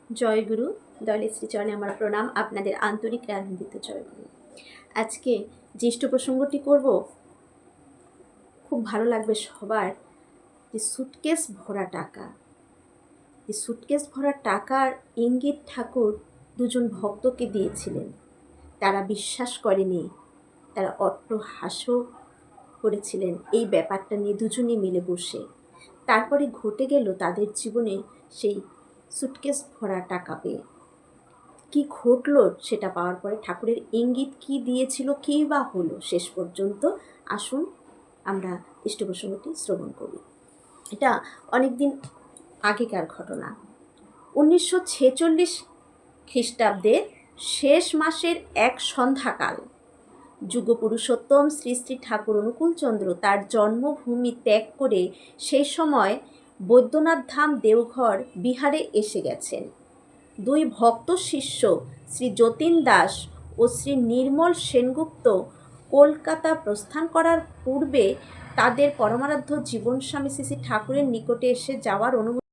জয়গুরু দয়ালের শ্রীচরণে আমার প্রণাম, আপনাদের আন্তরিক আনন্দিত জয়গুরু। আজকে জ্যেষ্ঠ প্রসঙ্গটি করব, খুব ভালো লাগবে সবার। যে সুটকেস ভরা টাকা, এই সুটকেস ভরা টাকার ইঙ্গিত ঠাকুর দুজন ভক্তকে দিয়েছিলেন। তারা বিশ্বাস করেনি, তারা অট্টহাস্য করেছিলেন এই ব্যাপারটা নিয়ে দুজনে মিলে বসে। তারপরে ঘটে গেল তাদের জীবনে সেই সুটকেস ভরা টাকা পেয়ে। কি ঘটলো সেটা পাওয়ার পরে ঠাকুরের ইঙ্গিত কি দিয়েছিল, কী বা হলো শেষ পর্যন্ত, আসুন আমরা ইষ্ট প্রসঙ্গটি শ্রবণ করি। এটা অনেক দিন আগেকার ঘটনা। 1946 খ্রিস্টাব্দের শেষ মাসের এক সন্ধ্যাকাল যুগপুরুষোত্তম শ্রী শ্রী ঠাকুর অনুকূলচন্দ্র তার জন্মভূমি ত্যাগ করে সেই সময় বৈদ্যনাথ ধাম দেওঘর বিহারে এসে গেছেন। দুই ভক্ত শিষ্য শ্রী যতীন দাস ও শ্রী নির্মল সেনগুপ্ত কলকাতা প্রস্থান করার পূর্বে তাদের পরমারাধ্য জীবনস্বামী শ্রী শ্রী ঠাকুরের নিকটে এসে যাওয়ার অনুমতি।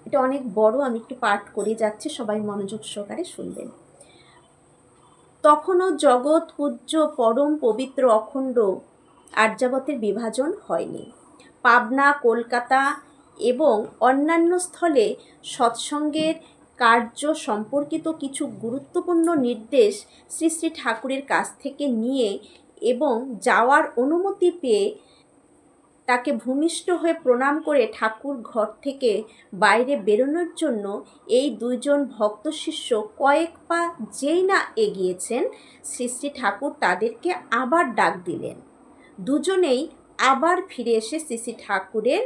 এটা অনেক বড়, আমি একটু পাঠ করে যাচ্ছি, সবাই মনোযোগ সহকারে শুনবেন। তখনও জগৎ পূজ্য পরম পবিত্র অখণ্ড আর্যাবতের বিভাজন হয়নি। পাবনা, কলকাতা এবং অন্যান্য স্থলে সৎসঙ্গের কার্য সম্পর্কিত কিছু গুরুত্বপূর্ণ নির্দেশ শ্রী শ্রী ঠাকুরের কাছ থেকে নিয়ে এবং যাওয়ার অনুমতি পেয়ে তাকে ভূমিষ্ঠ হয়ে প্রণাম করে ঠাকুর ঘর থেকে বাইরে বেরোনোর জন্য এই দুইজন ভক্ত শিষ্য কয়েক পা যেই না এগিয়েছেন, শ্রী শ্রী ঠাকুর তাদেরকে আবার ডাক দিলেন। দুজনেই আবার ফিরে এসে শ্রী শ্রী ঠাকুরের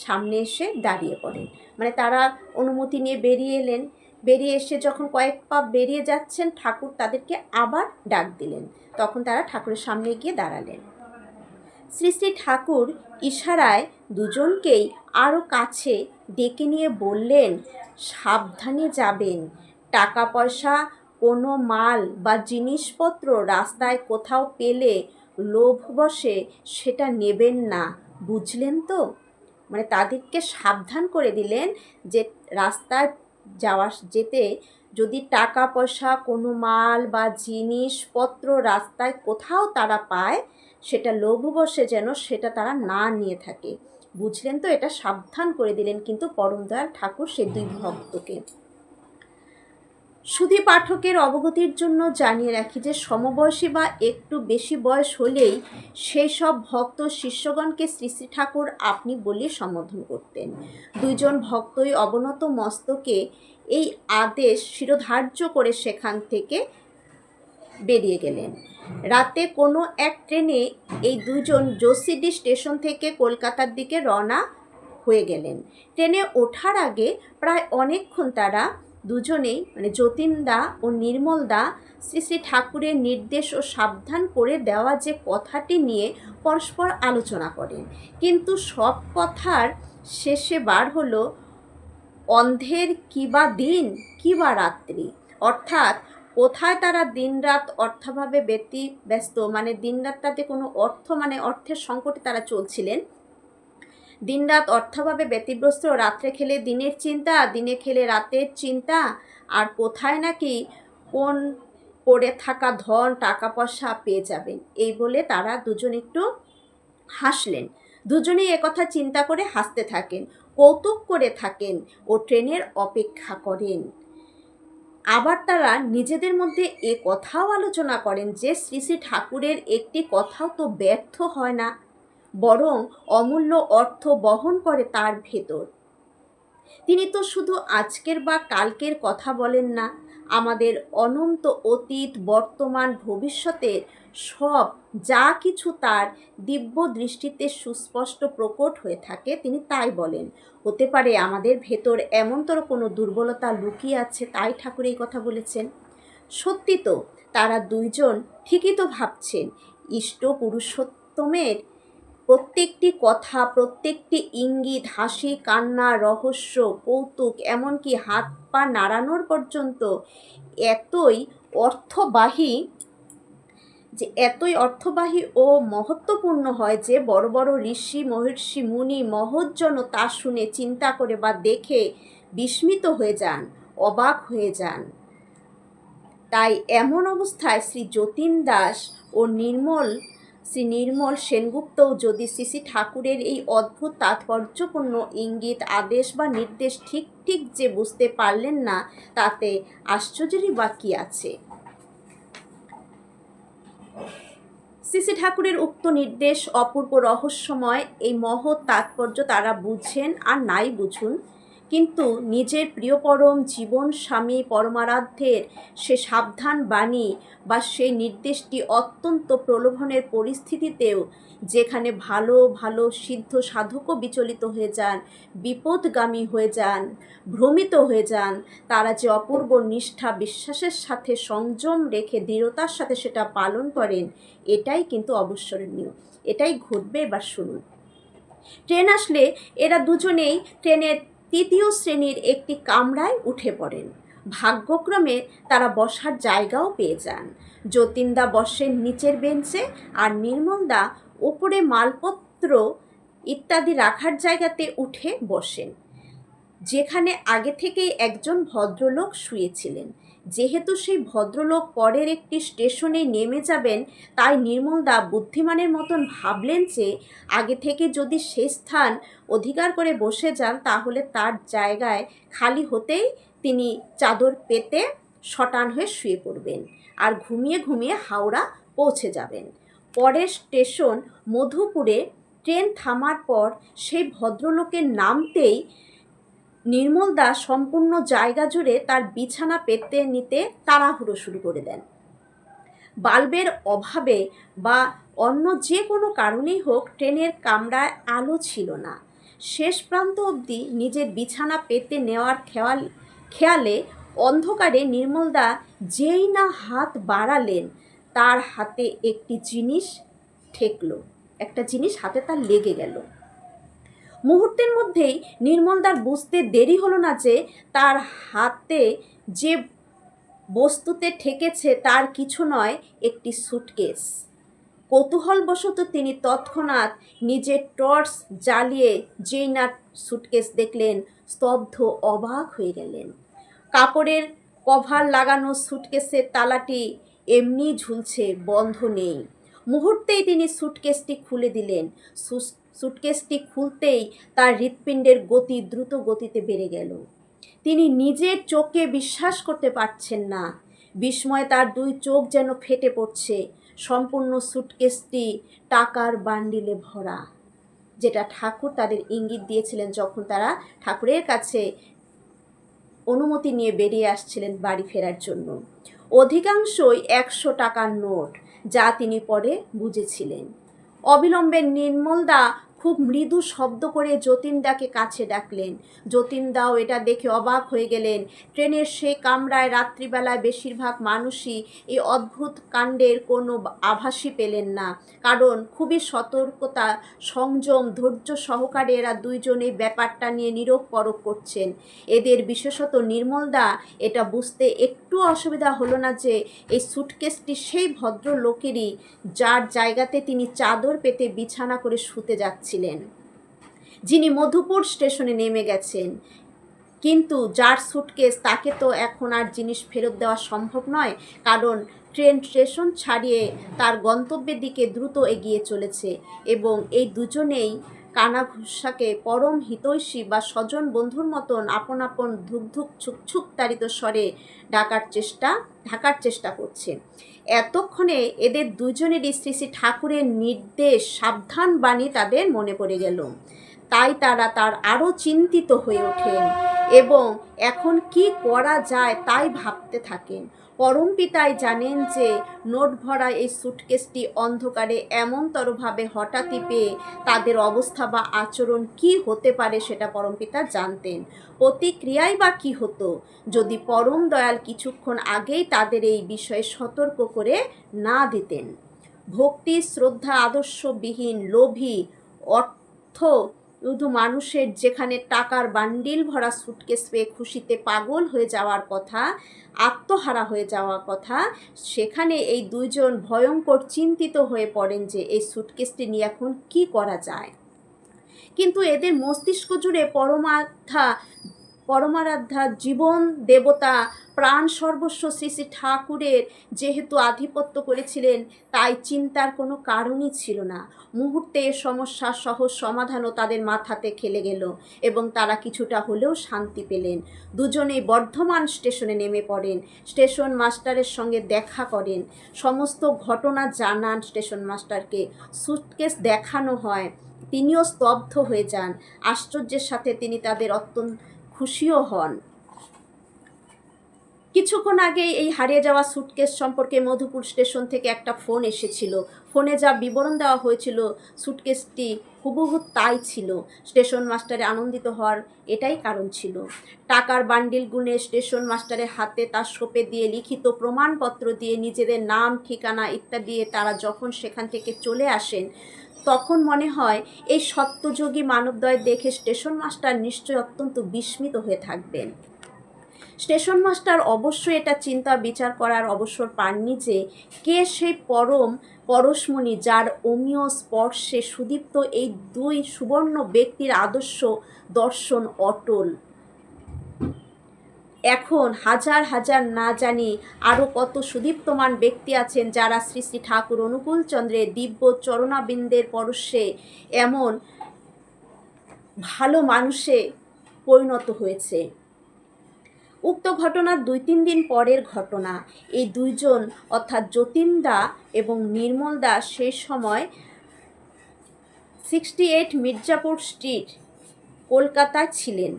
সামনে এসে দাঁড়িয়ে পড়েন। মানে তারা অনুমতি নিয়ে বেরিয়ে এলেন, বেরিয়ে এসে যখন কয়েক পা বেরিয়ে যাচ্ছেন, ঠাকুর তাদেরকে আবার ডাক দিলেন। তখন তারা ঠাকুরের সামনে গিয়ে দাঁড়ালেন। শ্রী শ্রী ঠাকুর ইশারায় দুজনকেই আরও কাছে ডেকে নিয়ে বললেন, সাবধানে যাবেন, টাকা পয়সা, কোনো মাল বা জিনিসপত্র রাস্তায় কোথাও পেলে লোভবশে সেটা নেবেন না, বুঝলেন তো? মানে তাদেরকে সাবধান করে দিলেন যে রাস্তায় যেতে যদি টাকা পয়সা, কোনো মাল বা জিনিসপত্র রাস্তায় কোথাও তারা পায়, সেটা লোভবশে যেন সেটা তারা না নিয়ে থাকে, বুঝলেন তো? এটা সাবধান করে দিলেন কিন্তু পরম দয়াল ঠাকুর সে দুই ভক্তকে। সুধী পাঠকের অবগতির জন্য জানিয়ে রাখি যে সমবয়সী বা একটু বেশি বয়স হলেই সেই সব ভক্ত শিষ্যগণকে শ্রী শ্রী ঠাকুর আপনি বলে সম্বোধন করতেন। দুইজন ভক্তই অবনত মস্তকে এই আদেশ শিরোধার্য করে সেখান থেকে বেরিয়ে গেলেন। রাতে কোনো এক ট্রেনে এই দুজন জোসিডি স্টেশন থেকে কলকাতার দিকে রওনা হয়ে গেলেন। ট্রেনে ওঠার আগে প্রায় অনেকক্ষণ তারা দুজনেই, মানে যতীনদা ও নির্মলদা, শ্রী শ্রী ঠাকুরের নির্দেশ ও সাবধান করে দেওয়া যে কথাটি নিয়ে পরস্পর আলোচনা করেন। কিন্তু সব কথার শেষে বার হলো, অন্ধের কিবা দিন কিবা রাত্রি, অর্থাৎ কোথায় তারা দিনরাত অর্থাভাবে ব্যস্ত, মানে দিনরাত তাতে কোনো অর্থ, মানে অর্থের সংকটে তারা চলছিলেন। দিনরাত অর্থাভাবে ব্যতিব্যস্ত, রাত্রে খেলে দিনের চিন্তা, দিনে খেলে রাতের চিন্তা, আর কোথায় নাকি কোন পড়ে থাকা ধন টাকা পয়সা পেয়ে যাবেন। এই বলে তারা দুজন একটু হাসলেন। দুজনেই একথা চিন্তা করে হাসতে থাকেন, কৌতুক করে থাকেন ও ট্রেনের অপেক্ষা করেন। আবার তারা নিজেদের মধ্যে এ কথাও আলোচনা করেন যে শ্রী শ্রী ঠাকুরের একটি কথাও তো ব্যর্থ হয় না, বরং অমূল্য অর্থ বহন করে তার ভেতর। তিনি তো শুধু আজকের বা কালকের কথা বলেন না, আমাদের অনন্ত অতীত, বর্তমান, ভবিষ্যতের সব যা কিছু তার দিব্য দৃষ্টিতে সুস্পষ্ট প্রকট হয়ে থাকে তিনি তাই বলেন। হতে পারে আমাদের ভেতর এমনতর কোনো দুর্বলতা লুকিয়ে আছে, তাই ঠাকুর এই কথা বলেছেন। সত্যি তো, তারা দুইজন ঠিকই তো ভাবছেন। ইষ্ট পুরুষোত্তমের প্রত্যেকটি কথা, প্রত্যেকটি ইঙ্গিত, হাসি, কান্না, রহস্য, কৌতুক, এমনকি হাত পা নাড়ানোর পর্যন্ত এতই অর্থবাহী যে এতই অর্থবাহী ও মহত্বপূর্ণ হয় যে বড় বড় ঋষি মহর্ষি মুনি মহৎজন তা শুনে চিন্তা করে বা দেখে বিস্মিত হয়ে যান, অবাক হয়ে যান। তাই এমন অবস্থায় শ্রী যতীন দাস ও শ্রী নির্মল সেনগুপ্তও যদি শ্রী শ্রী ঠাকুরের এই অদ্ভুত তাৎপর্যপূর্ণ ইঙ্গিত আদেশ বা নির্দেশ ঠিক ঠিক যে বুঝতে পারলেন না, তাতে আশ্চর্যেরই বা কী আছে। শ্রী শ্রী ঠাকুরের উক্ত নির্দেশ অপূর্ব রহস্যময়। এই মহৎ তাৎপর্য তারা বুঝেন আর নাই বুঝুন, কিন্তু নিজের প্রিয়পরম জীবন স্বামী পরমারাধ্যের সে সাবধান বাণী বা সেই নির্দেশটি অত্যন্ত প্রলোভনের পরিস্থিতিতেও, যেখানে ভালো ভালো সিদ্ধ সাধকও বিচলিত হয়ে যান, বিপদগামী হয়ে যান, ভ্রমিত হয়ে যান, তারা যে অপূর্ব নিষ্ঠা বিশ্বাসের সাথে সংযম রেখে দৃঢ়তার সাথে সেটা পালন করেন, এটাই কিন্তু অবিস্মরণীয়। এটাই ঘটবে। এবার শুনুন। ট্রেন আসলে এরা দুজনেই ট্রেনের তৃতীয় শ্রেণীর একটি কামরায় উঠে পড়েন। ভাগ্যক্রমে তারা বসার জায়গাও পেয়ে যান। যতীনদা বসেন নিচের বেঞ্চে আর নির্মলদা ওপরে মালপত্র ইত্যাদি রাখার জায়গাতে উঠে বসেন, যেখানে আগে থেকেই একজন ভদ্রলোক শুয়েছিলেন। যেহেতু সেই ভদ্রলোক পরের একটি স্টেশনে নেমে যাবেন, তাই নির্মলদা বুদ্ধিমানের মতন ভাবলেন যে আগে থেকে যদি সে স্থান অধিকার করে বসে যান, তাহলে তার জায়গায় খালি হতেই তিনি চাদর পেতে শটান হয়ে শুয়ে পড়বেন আর ঘুমিয়ে ঘুমিয়ে হাওড়া পৌঁছে যাবেন। পরের স্টেশন মধুপুরে ট্রেন থামার পর সেই ভদ্রলোকের নামতেই নির্মলদা সম্পূর্ণ জায়গা জুড়ে তার বিছানা পেতে নিতে তাড়াহুড়ো শুরু করে দেন। বাল্বের অভাবে বা অন্য যে কোনো কারণেই হোক, ট্রেনের কামরায় আলো ছিল না। শেষ প্রান্ত অবধি নিজের বিছানা পেতে নেওয়ার খেয়ালে অন্ধকারে নির্মলদা যেই না হাত বাড়ালেন, তার হাতে একটি জিনিস ঠেকল, একটা জিনিস হাতে তার লেগে গেল। মুহূর্তের মধ্যেই নির্মলদার বুঝতে দেরি হলো না যে তার হাতে যে বস্তুতে ঠেকেছে তার কিছু নয়, একটি সুটকেস। কৌতূহলবশত তিনি তৎক্ষণাৎ নিজের টর্চ জ্বালিয়ে যেই না সুটকেস দেখলেন, স্তব্ধ অবাক হয়ে গেলেন। কাপড়ের কভার লাগানো সুটকেসের তালাটি এমনি ঝুলছে, বন্ধ নেই। মুহূর্তেই তিনি সুটকেসটি খুলে দিলেন। সুটকেসটি খুলতেই তার হৃৎপিণ্ডের গতি দ্রুত গতিতে বেড়ে গেল। তিনি নিজের চোখে বিশ্বাস করতে পারছেন না। বিস্ময়ে তার দুই চোখ যেন ফেটে পড়ছে। সম্পূর্ণ সুটকেসটি টাকার বান্ডিলে ভরা, যেটা ঠাকুর তাদের ইঙ্গিত দিয়েছিলেন যখন তারা ঠাকুরের কাছে অনুমতি নিয়ে বেরিয়ে আসছিলেন বাড়ি ফেরার জন্য। অধিকাংশই 100 টাকার নোট, যা তিনি পরে বুঝেছিলেন। অবিলম্বে নির্মলদা খুব মৃদু শব্দ করে যতীনদাকে কাছে ডাকলেন। যতীনদাও এটা দেখে অবাক হয়ে গেলেন। ট্রেনের সেই কামরায় রাত্রিবেলায় বেশিরভাগ মানুষই এই অদ্ভুত কাণ্ডের কোনো আভাসই পেলেন না, কারণ খুবই সতর্কতা সংযম ধৈর্য সহকারে এরা দুইজনেই ব্যাপারটা নিয়ে নীরব পরখ করছেন। এদের বিশেষত নির্মলদা এটা বুঝতে একটু অসুবিধা হলো না যে এই সুটকেসটি সেই ভদ্রলোকেরই, যার জায়গাতে তিনি চাদর পেতে বিছানা করে শুতে যাচ্ছিলেন, যিনি মধুপুর স্টেশনে নেমে গেছেন। কিন্তু যার সুটকেস, তাকে তো এখন আর জিনিস ফেরত দেওয়া সম্ভব নয়, কারণ ট্রেন স্টেশন ছাড়িয়ে তার গন্তব্যের দিকে দ্রুত এগিয়ে চলেছে এবং এই দুজনেই কানাঘুষাকে পরম হিতৈষী বা স্বজন বন্ধুর মতন আপন আপন ধুকধুক ছুকছুক তাড়িত স্বরে ঢাকার চেষ্টা করছে। এতক্ষণে এদের দুজনেরই শ্রী শ্রী ঠাকুরের নির্দেশ সাবধান বাণী তাদের মনে পড়ে গেল। তাই তারা তার আরও চিন্তিত হয়ে ওঠেন এবং এখন কি করা যায় তাই ভাবতে থাকেন। পরমপিতাই জানেন যে নোট ভরা এই সুটকেসটি অন্ধকারে এমনতরভাবে হঠাৎই পেয়ে তাদের অবস্থা বা আচরণ কি হতে পারে সেটা পরমপিতা জানতেন। প্রতিক্রিয়াই বা কী হতো যদি পরম দয়াল কিছুক্ষণ আগেই তাদের এই বিষয়ে সতর্ক করে না দিতেন। ভক্তি শ্রদ্ধা আদর্শবিহীন লোভী অর্থ শুধু মানুষের যেখানে টাকার বান্ডিল ভরা সুটকেস পেয়ে খুশিতে পাগল হয়ে যাওয়ার কথা, আত্মহারা হয়ে যাওয়ার কথা, সেখানে এই দুইজন ভয়ঙ্কর চিন্তিত হয়ে পড়েন যে এই সুটকেসটি নিয়ে এখন কী করা যায়। কিন্তু এদের মস্তিষ্ক জুড়ে পরমারাধ্যা জীবন দেবতা প্রাণ সর্বস্ব শ্রী শ্রী ঠাকুরের যেহেতু আধিপত্য করেছিলেন, তাই চিন্তার কোনো কারণই ছিল না। মুহূর্তে এ সমস্যার সহজ সমাধানও তাদের মাথাতে খেলে গেল এবং তারা কিছুটা হলেও শান্তি পেলেন। দুজনেই বর্ধমান স্টেশনে নেমে পড়েন, স্টেশন মাস্টারের সঙ্গে দেখা করেন, সমস্ত ঘটনা জানান স্টেশন মাস্টারকে, সুটকেস দেখানো হয়। তিনিও স্তব্ধ হয়ে যান, আশ্চর্যের সাথে তিনি তাদের অত্যন্ত খুশিও হন। কিছুক্ষণ আগে এই হারিয়ে যাওয়া সুটকেস সম্পর্কে মধুপুর স্টেশন থেকে একটা ফোন এসেছিল। ফোনে যা বিবরণ দেওয়া হয়েছিল সুটকেসটি হুবহু তাই ছিল। স্টেশন মাস্টারে আনন্দিত হওয়ার এটাই কারণ ছিল। টাকার বান্ডিল গুনে স্টেশন মাস্টারের হাতে তার সোপে দিয়ে লিখিত প্রমাণপত্র দিয়ে নিজেদের নাম ঠিকানা ইত্যাদি তারা যখন সেখান থেকে চলে আসেন, তখন মনে হয় এই সত্যযোগী মানবদ্বয় দেখে স্টেশন মাস্টার নিশ্চয়ই অত্যন্ত বিস্মিত হয়ে থাকবেন। স্টেশন মাস্টার অবশ্যই এটা চিন্তা বিচার করার অবসর পাননি যে কে সেই পরশমণি যার অমীয় স্পর্শে সুদীপ্ত এই দুই সুবর্ণ ব্যক্তির আদর্শ দর্শন অটল। এখন হাজার হাজার না জানি আরও কত সুদীপ্তমান ব্যক্তি আছেন যারা শ্রী শ্রী ঠাকুর অনুকূলচন্দ্রের দিব্য চরণাবিন্দের পরশে এমন ভালো মানুষে পরিণত হয়েছে। উক্ত ঘটনার 2-3 দিন পরের ঘটনা। এই দুইজন অর্থাৎ যতীনদা এবং নির্মলদা সেই সময় 68 মির্জাপুর স্ট্রিট কলকাতায় ছিলেন,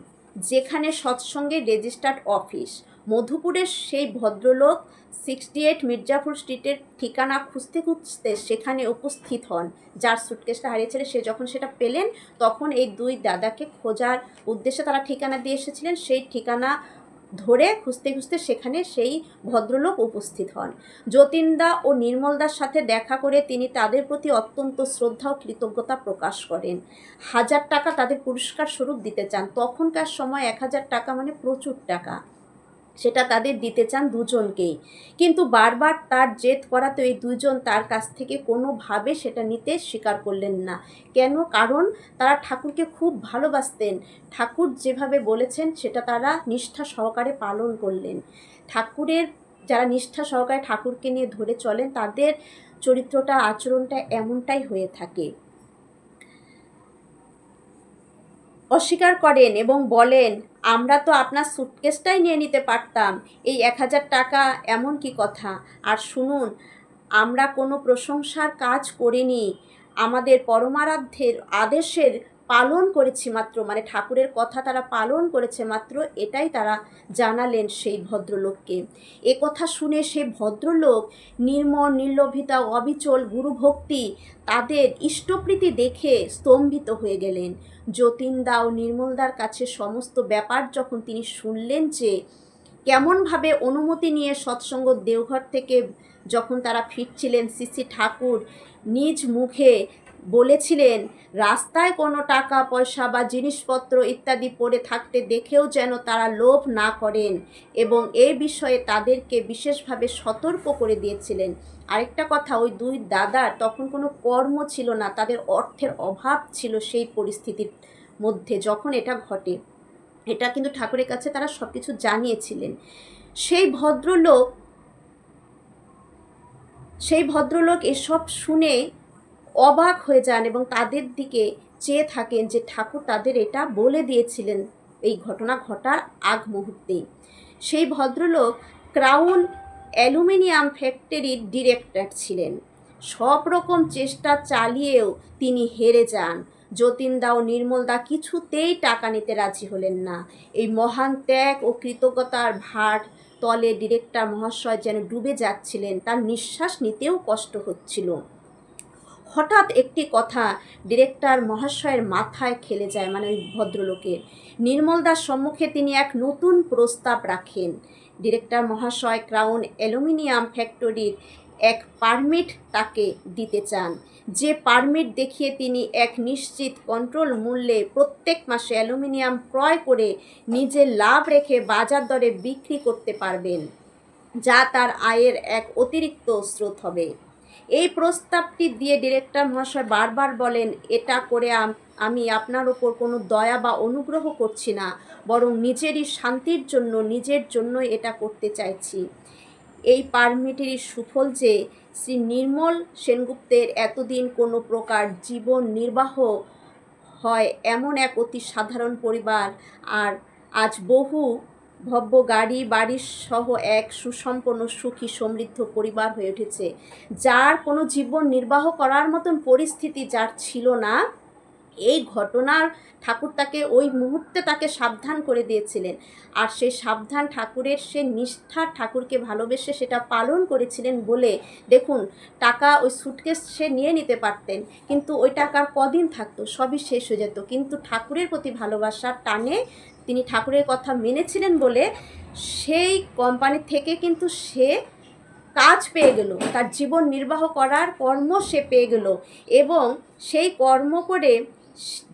যেখানে সৎসঙ্গের রেজিস্টার্ড অফিস। মধুপুরের সেই ভদ্রলোক 68 মির্জাপুর স্ট্রিটের ঠিকানা খুঁজতে খুঁজতে সেখানে উপস্থিত হন। যার সুটকেসটা হারিয়েছিল সে যখন সেটা পেলেন, তখন এই দুই দাদাকে খোঁজার উদ্দেশ্যে তারা ঠিকানা দিয়ে এসেছিলেন। সেই ঠিকানা ধরে খুঁজতে খুঁজতে সেখানে সেই ভদ্রলোক উপস্থিত হন। যতীনদা ও নির্মলদার সাথে দেখা করে তিনি তাদের প্রতি অত্যন্ত শ্রদ্ধা ও কৃতজ্ঞতা প্রকাশ করেন। 1000 টাকা তাদের পুরস্কার স্বরূপ দিতে চান। তখনকার সময় 1000 টাকা মানে প্রচুর টাকা, সেটা তাদের দিতে চান দুজনকেই। কিন্তু বারবার তার জেদ করাতে এই দুজন তার কাছ থেকে কোনোভাবে সেটা নিতে স্বীকার করলেন না। কেন? কারণ তারা ঠাকুরকে খুব ভালোবাসতেন। ঠাকুর যেভাবে বলেছেন সেটা তারা নিষ্ঠা সহকারে পালন করলেন। ঠাকুরের যারা নিষ্ঠা সহকারে ঠাকুরকে নিয়ে ধরে চলেন, তাদের চরিত্রটা আচরণটা এমনটাই হয়ে থাকে। অস্বীকার করেন এবং বলেন, আমরা তো আপনার সুটকেসটাই নিয়ে নিতে পারতাম, এই 1000 টাকা এমন কি কথা? আর শুনুন, আমরা কোনো প্রশংসার কাজ করিনি, আমাদের পরমারাধ্যের আদেশের পালন করেছি মাত্র, মানে ঠাকুরের কথা তারা পালন করেছে মাত্র, এটাই তারা জানালেন সেই ভদ্রলোককে। এ কথা শুনে সেই ভদ্রলোক নির্মল নির্লোভিতা অবিচল গুরুভক্তি তাদের ইষ্টপ্রীতি দেখে স্তম্ভিত হয়ে গেলেন। যতীনদা ও নির্মলদার কাছে সমস্ত ব্যাপার যখন তিনি শুনলেন যে কেমনভাবে অনুমতি নিয়ে সৎসঙ্গ দেওঘর থেকে যখন তারা ফিরছিলেন, শ্রী শ্রী ঠাকুর নিজ মুখে বলেছিলেন রাস্তায় কোনো টাকা পয়সা বা জিনিসপত্র ইত্যাদি পড়ে থাকতে দেখেও যেন তারা লোভ না করেন এবং এ বিষয়ে তাদেরকে বিশেষভাবে সতর্ক করে দিয়েছিলেন। আরেকটা কথা, ওই দুই দাদার তখন কোনো কর্ম ছিল না, তাদের অর্থের অভাব ছিল সেই পরিস্থিতির মধ্যে যখন এটা ঘটে। এটা কিন্তু ঠাকুরের কাছে তারা সব কিছু জানিয়েছিলেন। সেই ভদ্রলোক এসব শুনে অবাক হয়ে যান এবং তাদের দিকে চেয়ে থাকেন যে ঠাকুর তাদের এটা বলে দিয়েছিলেন এই ঘটনা ঘটার আগ মুহূর্তে। সেই ভদ্রলোক ক্রাউন অ্যালুমিনিয়াম ফ্যাক্টরির ডিরেক্টর ছিলেন। সব রকম চেষ্টা চালিয়েও তিনি হেরে যান। যতীনদা ও নির্মলদা কিছুতেই টাকা নিতে রাজি হলেন না। এই মহান ত্যাগ ও কৃতজ্ঞতার ভার তলে ডিরেক্টর মহাশয় যেন ডুবে যাচ্ছিলেন, তার নিঃশ্বাস নিতেও কষ্ট হচ্ছিল। হঠাৎ একটি কথা ডিরেক্টর মহাশয়ের মাথায় খেলে যায়, মানে ওই ভদ্রলোকের। নির্মলদার সম্মুখে তিনি এক নতুন প্রস্তাব রাখেন। ডিরেক্টর মহাশয় ক্রাউন অ্যালুমিনিয়াম ফ্যাক্টরির এক পারমিট তাকে দিতে চান, যে পারমিট দেখিয়ে তিনি এক নিশ্চিত কন্ট্রোল মূল্যে প্রত্যেক মাসে অ্যালুমিনিয়াম ক্রয় করে নিজের লাভ রেখে বাজার দরে বিক্রি করতে পারবেন, যা তার আয়ের এক অতিরিক্ত স্রোত হবে। এই প্রস্তাবটি দিয়ে ডিরেক্টর মহাশয় বারবার বলেন, এটা করে আমি আপনার ওপর কোনো দয়া বা অনুগ্রহ করছি না, বরং নিজেরই শান্তির জন্য, নিজের জন্যই এটা করতে চাইছি। এই পারমিটেরই সুফল যে শ্রী নির্মল সেনগুপ্তের এতদিন কোনো প্রকার জীবন নির্বাহ হয় এমন এক অতি সাধারণ পরিবার আর আজ বহু ভব্য গাড়ি বাড়ি সহ এক সুসম্পন্ন সুখী সমৃদ্ধ পরিবার হয়ে উঠেছে, যার কোনো জীবন নির্বাহ করার মতন পরিস্থিতি যার ছিল না। এই ঘটনার ঠাকুর তাকে ওই মুহূর্তে তাকে সাবধান করে দিয়েছিলেন, আর সেই সাবধান ঠাকুরের সে নিষ্ঠার ঠাকুরকে ভালোবেসে সেটা পালন করেছিলেন বলে দেখুন, টাকা ওই সুটকেস সে নিয়ে নিতে পারতেন, কিন্তু ওই টাকার কদিন থাকতো, সবই শেষ হয়ে যেত, কিন্তু ঠাকুরের প্রতি ভালোবাসার টানে তিনি ঠাকুরের কথা মেনেছিলেন বলে সেই কোম্পানি থেকে কিন্তু সে কাজ পেয়ে গেল, তার জীবন নির্বাহ করার কর্ম সে পেয়ে গেল, এবং সেই কর্ম করে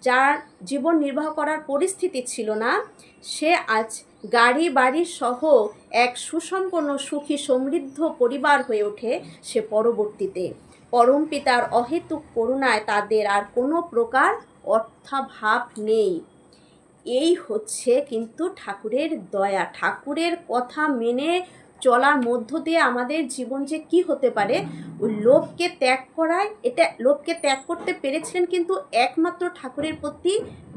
যার জীবন নির্বাহ করার পরিস্থিতি ছিল না, সে আজ গাড়ি বাড়ি সহ এক সুসম্পন্ন সুখী সমৃদ্ধ পরিবার হয়ে ওঠে। সে পরবর্তীতে পরম পিতার অহেতুক করুণায় তাদের আর কোনো প্রকার অর্থাভাব নেই। এই হচ্ছে কিন্তু ঠাকুরের দয়া। ঠাকুরের কথা মেনে চলার মধ্য দিয়ে আমাদের জীবন যে কী হতে পারে, ওই লোভকে ত্যাগ করায়, এটা লোভকে ত্যাগ করতে পেরেছিলেন কিন্তু একমাত্র ঠাকুরের প্রতি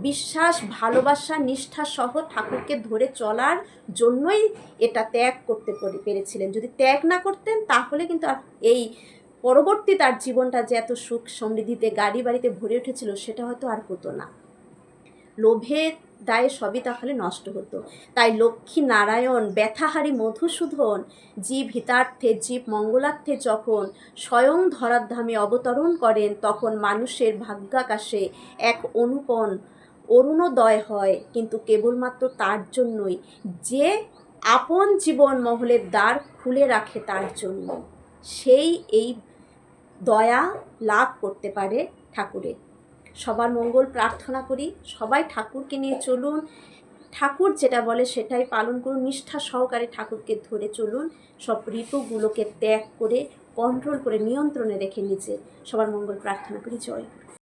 বিশ্বাস, ভালোবাসা, নিষ্ঠা সহ ঠাকুরকে ধরে চলার জন্যই এটা ত্যাগ করতে পেরেছিলেন। যদি ত্যাগ না করতেন তাহলে কিন্তু এই পরবর্তী তার জীবনটা যে এত সুখ সমৃদ্ধিতে গাড়ি বাড়িতে ভরে উঠেছিল সেটা হয়তো আর হতো না। লোভের দায়ে সবই তাহলে নষ্ট হতো। তাই লক্ষ্মী নারায়ণ ব্যথাহারী মধুসূদন জীব হিতার্থে, জীব মঙ্গলার্থে যখন স্বয়ং ধরাধামে অবতরণ করেন, তখন মানুষের ভাগ্যাকাশে এক অনুপন অরুণোদয় হয়, কিন্তু কেবলমাত্র তার জন্যই যে আপন জীবন মহলের দ্বার খুলে রাখে, তার জন্য সেই এই দয়া লাভ করতে পারে ঠাকুরের। সবার মঙ্গল প্রার্থনা করি, সবাই ঠাকুরকে নিয়ে চলুন, ঠাকুর যেটা বলে সেটাই পালন করুন, নিষ্ঠা সহকারে ঠাকুরকে ধরে চলুন, সব ঋতুগুলোকে ত্যাগ করে কন্ট্রোল করে নিয়ন্ত্রণে রেখে নিজে সবার মঙ্গল প্রার্থনা করি। জয়।